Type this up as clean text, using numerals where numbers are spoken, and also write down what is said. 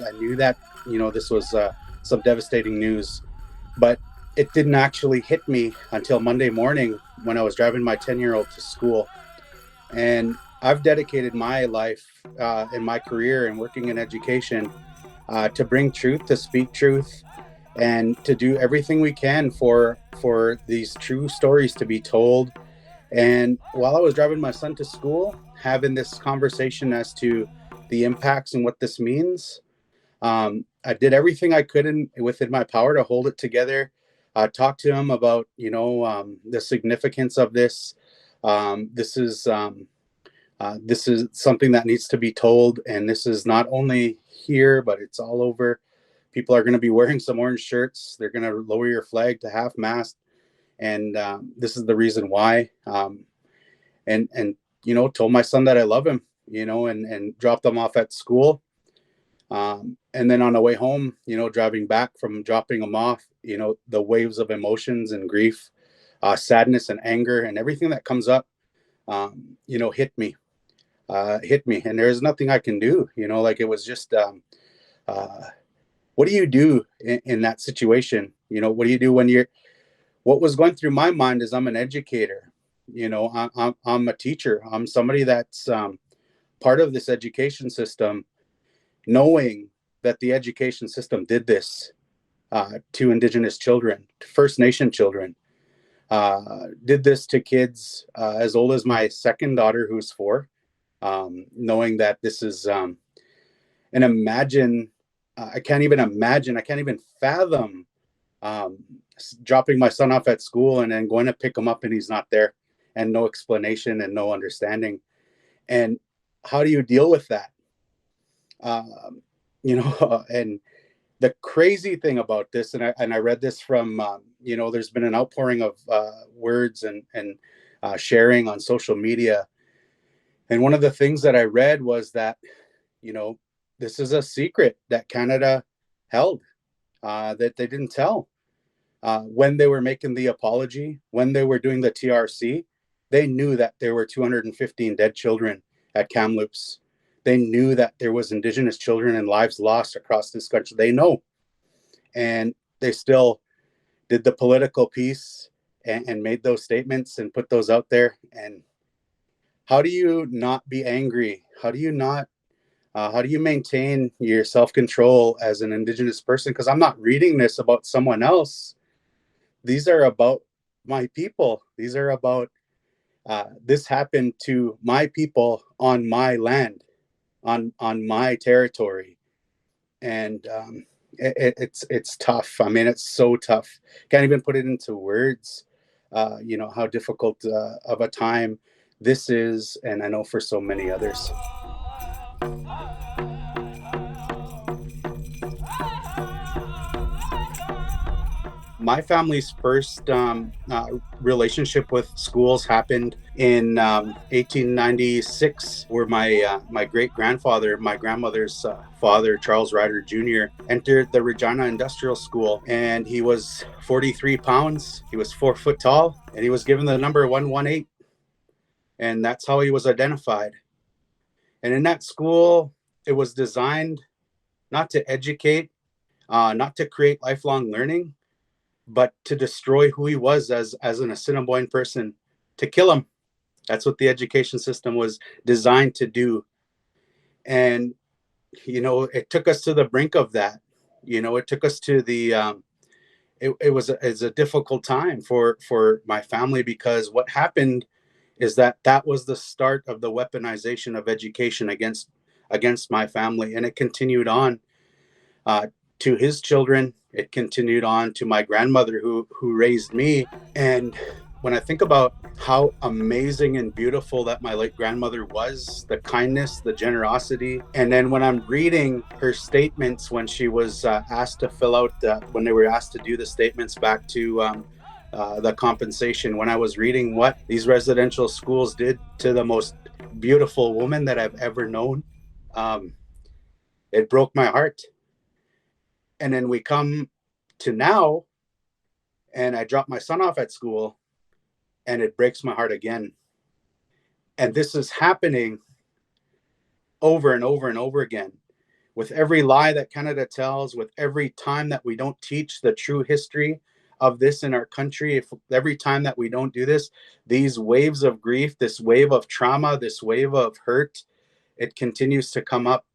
I knew that, this was some devastating news, but it didn't actually hit me until Monday morning when I was driving my 10-year-old to school. And I've dedicated my life and my career and working in education to bring truth, to speak truth, and to do everything we can for these true stories to be told. And while I was driving my son to school, having this conversation as to the impacts and what this means, I did everything I could within my power to hold it together. Talk to him about the significance of this. This is this is something that needs to be told, and this is not only here, but it's all over. People are going to be wearing some orange shirts. They're going to lower your flag to half mast, and this is the reason why. And told my son that I love him, and dropped him off at school. And then on the way home, driving back from dropping him off, the waves of emotions and grief, sadness and anger and everything that comes up, hit me. And there's nothing I can do, like it was just, what do you do in that situation? What do you do what was going through my mind is I'm an educator, I'm a teacher. I'm somebody that's part of this education system, knowing that the education system did this to Indigenous children, to First Nation children, did this to kids as old as my second daughter, who's 4, knowing that this is and imagine, I can't even fathom dropping my son off at school and then going to pick him up and he's not there, and no explanation and no understanding. And how do you deal with that? And the crazy thing about this, and I read this from, there's been an outpouring of words and sharing on social media. And one of the things that I read was that, this is a secret that Canada held, that they didn't tell. When they were making the apology, when they were doing the TRC, they knew that there were 215 dead children at Kamloops. They knew that there was Indigenous children and lives lost across this country. They know. And they still did the political piece and made those statements and put those out there. And how do you not be angry? How do you maintain your self-control as an Indigenous person? Because I'm not reading this about someone else. These are about my people. These are about, this happened to my people on my land, on my territory. And it's tough. I mean, it's so tough. Can't even put it into words, how difficult of a time this is. And I know for so many others. My family's first relationship with schools happened in 1896, where my great grandfather, my grandmother's father, Charles Ryder Jr., entered the Regina Industrial School, and he was 43 pounds. He was 4 foot tall, and he was given the number 118, and that's how he was identified. And in that school, it was designed not to educate, not to create lifelong learning, but to destroy who he was as an Assiniboine person, to kill him. That's what the education system was designed to do. And, it took us to the brink of that. It took us to the, it was a difficult time for my family, because what happened is that was the start of the weaponization of education against my family. And it continued on to his children. It continued on to my grandmother who raised me. And when I think about how amazing and beautiful that my late grandmother was, the kindness, the generosity, and then when I'm reading her statements when she was asked to fill out, when they were asked to do the statements back to the compensation, when I was reading what these residential schools did to the most beautiful woman that I've ever known, it broke my heart. And then we come to now, and I drop my son off at school, and it breaks my heart again. And this is happening over and over and over again. with every lie that Canada tells, with every time that we don't teach the true history of this in our country, if every time that we don't do this, these waves of grief, this wave of trauma, this wave of hurt, it continues to come up